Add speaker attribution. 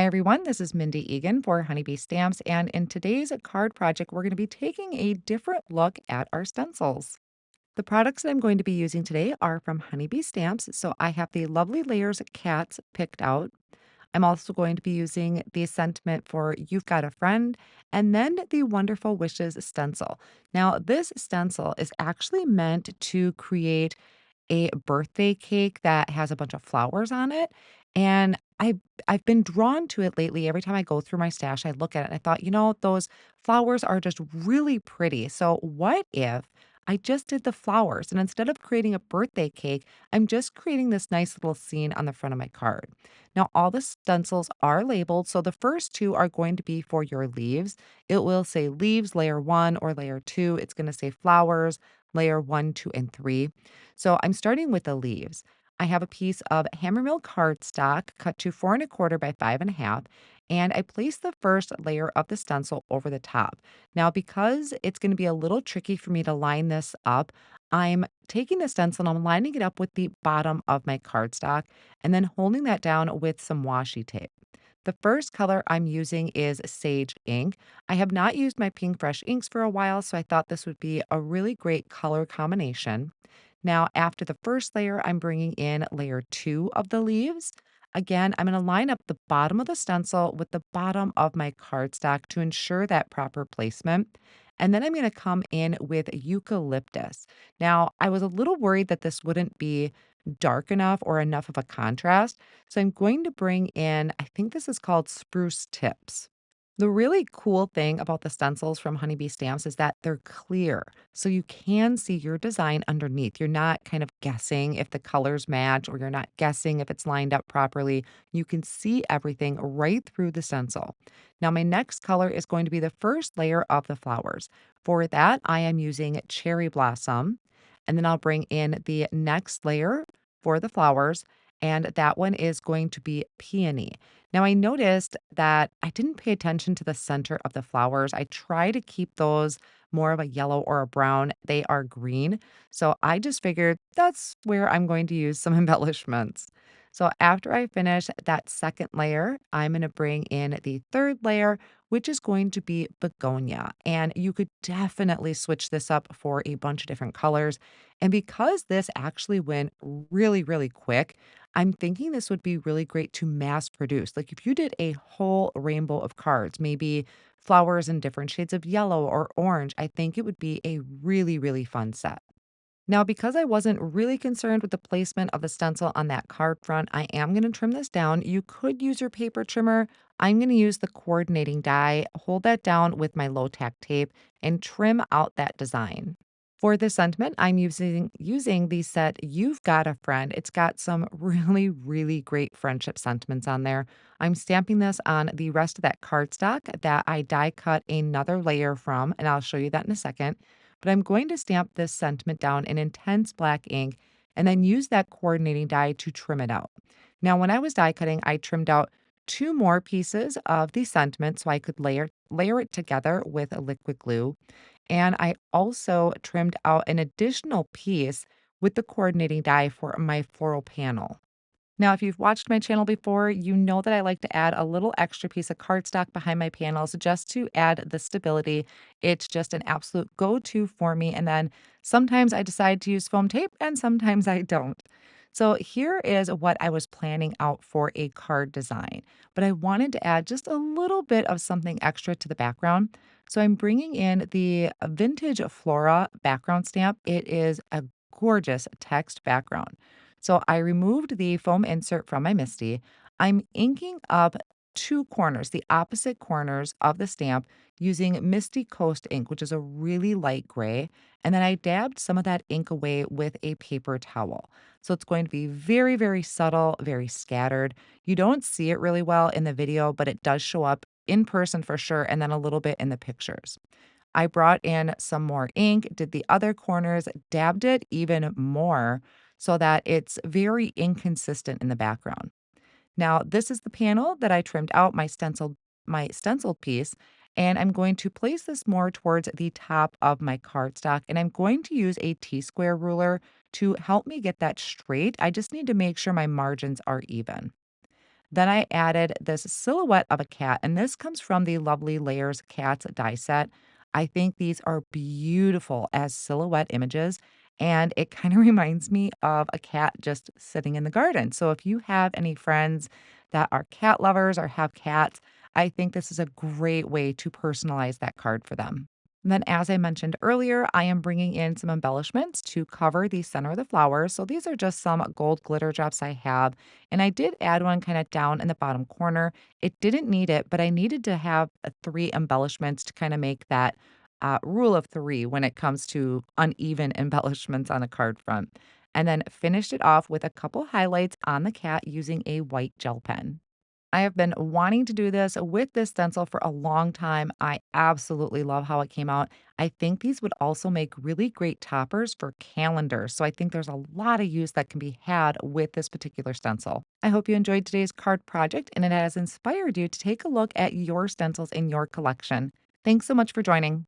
Speaker 1: Hi everyone, this is Mindy Egan for Honeybee Stamps, and in today's card project, we're going to be taking a different look at our stencils. The products that I'm going to be using today are from Honeybee Stamps, so I have the Lovely Layers cats picked out. I'm also going to be using the sentiment for You've Got a Friend, and then the Wonderful Wishes stencil. Now, this stencil is actually meant to create a birthday cake that has a bunch of flowers on it, and I've been drawn to it lately. Every time I go through my stash, I look at it and I thought, those flowers are just really pretty. So what if I just did the flowers and instead of creating a birthday cake, I'm just creating this nice little scene on the front of my card. Now, all the stencils are labeled. So the first two are going to be for your leaves. It will say leaves layer 1 or layer 2. It's going to say flowers layer 1, 2, and 3. So I'm starting with the leaves. I have a piece of hammermill cardstock cut to 4 1/4 by 5 1/2, and I place the first layer of the stencil over the top. Now, because it's going to be a little tricky for me to line this up, I'm taking the stencil and I'm lining it up with the bottom of my cardstock and then holding that down with some washi tape. The first color I'm using is Sage ink. I have not used my Pink Fresh inks for a while, so I thought this would be a really great color combination. Now, after the first layer, I'm bringing in layer 2 of the leaves. Again, I'm going to line up the bottom of the stencil with the bottom of my cardstock to ensure that proper placement. And then I'm going to come in with eucalyptus. Now, I was a little worried that this wouldn't be dark enough or enough of a contrast. So I'm going to bring in, I think this is called spruce tips. The really cool thing about the stencils from Honeybee Stamps is that they're clear, so you can see your design underneath. You're not kind of guessing if the colors match or you're not guessing if it's lined up properly. You can see everything right through the stencil. Now, my next color is going to be the first layer of the flowers. For that, I am using Cherry Blossom, and then I'll bring in the next layer for the flowers, and that one is going to be Peony. Now, I noticed that I didn't pay attention to the center of the flowers. I try to keep those more of a yellow or a brown. They are green. So I just figured that's where I'm going to use some embellishments. So after I finish that second layer, I'm going to bring in the third layer, which is going to be begonia. And you could definitely switch this up for a bunch of different colors. And because this actually went really, really quick, I'm thinking this would be really great to mass produce. Like if you did a whole rainbow of cards, maybe flowers in different shades of yellow or orange, I think it would be a really, really fun set. Now, because I wasn't really concerned with the placement of the stencil on that card front, I am going to trim this down. You could use your paper trimmer. I'm going to use the coordinating die, hold that down with my low tack tape, and trim out that design. For this sentiment, I'm using the set You've Got a Friend. It's got some really, really great friendship sentiments on there. I'm stamping this on the rest of that cardstock that I die cut another layer from, and I'll show you that in a second. But I'm going to stamp this sentiment down in intense black ink and then use that coordinating die to trim it out. Now, when I was die cutting, I trimmed out two more pieces of the sentiment so I could layer it together with a liquid glue. And I also trimmed out an additional piece with the coordinating die for my floral panel. Now, if you've watched my channel before, you know that I like to add a little extra piece of cardstock behind my panels just to add the stability. It's just an absolute go-to for me. And then sometimes I decide to use foam tape and sometimes I don't. So here is what I was planning out for a card design, but I wanted to add just a little bit of something extra to the background. So I'm bringing in the vintage Flora background stamp. It is a gorgeous text background. So I removed the foam insert from my Misty. I'm inking up two corners, the opposite corners of the stamp using Misty Coast ink, which is a really light gray. And then I dabbed some of that ink away with a paper towel. So it's going to be very, very subtle, very scattered. You don't see it really well in the video, but it does show up in person for sure, and then a little bit in the pictures. I brought in some more ink, did the other corners, dabbed it even more so that it's very inconsistent in the background. Now, this is the panel that I trimmed out my stenciled piece, and I'm going to place this more towards the top of my cardstock, and I'm going to use a T-square ruler to help me get that straight. I just need to make sure my margins are even. Then I added this silhouette of a cat, and this comes from the Lovely Layers Cats die set. I think these are beautiful as silhouette images, and it kind of reminds me of a cat just sitting in the garden. So if you have any friends that are cat lovers or have cats, I think this is a great way to personalize that card for them. And then, as I mentioned earlier, I am bringing in some embellishments to cover the center of the flower. So these are just some gold glitter drops I have. And I did add one kind of down in the bottom corner. It didn't need it, but I needed to have three embellishments to kind of make that rule of three when it comes to uneven embellishments on a card front. And then finished it off with a couple highlights on the cat using a white gel pen. I have been wanting to do this with this stencil for a long time. I absolutely love how it came out. I think these would also make really great toppers for calendars. So I think there's a lot of use that can be had with this particular stencil. I hope you enjoyed today's card project and it has inspired you to take a look at your stencils in your collection. Thanks so much for joining.